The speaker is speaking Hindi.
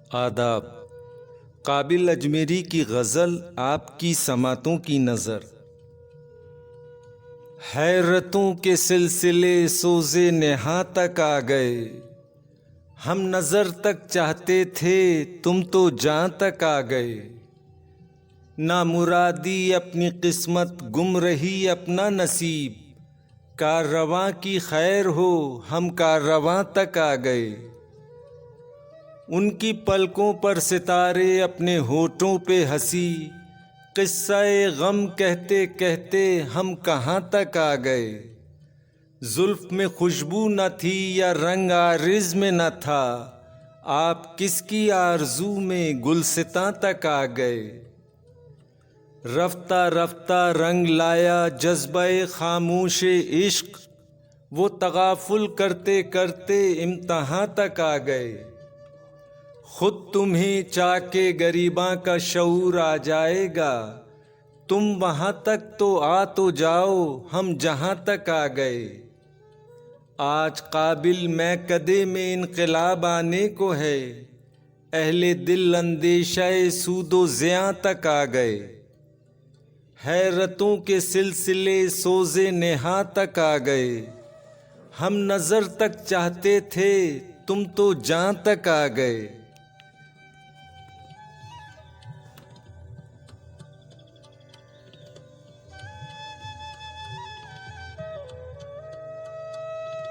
आदाब। काबिल अजमेरी की गज़ल आपकी समातों की नज़र। हैरतों के सिलसिले सोज़े नेहा तक आ गए, हम नज़र तक चाहते थे तुम तो जां तक आ गए। ना मुरादी अपनी किस्मत गुम रही अपना नसीब, काररवां की खैर हो हम काररवां तक आ गए। उनकी पलकों पर सितारे अपने होठों पे हंसी, किस्सा-ए गम कहते कहते हम कहाँ तक आ गए। जुल्फ में खुशबू न थी या रंग आरिज़ में न था, आप किसकी आरज़ू में गुलसितां तक आ गए। रफ्ता रफ्ता रंग लाया जज्बे खामोशे इश्क, वो तगाफुल करते करते इम्तहां तक आ गए। खुद तुम्हें चाके गरीबां का शऊर आ जाएगा, तुम वहाँ तक तो आ तो जाओ हम जहाँ तक आ गए। आज काबिल मैं कदे में इनक़िलाब आने को है, अहले दिल अंदेशाए सूदो ज़ियां तक आ गए। हैरतों के सिलसिले सोज़े नेहा तक आ गए, हम नज़र तक चाहते थे तुम तो जां तक आ गए।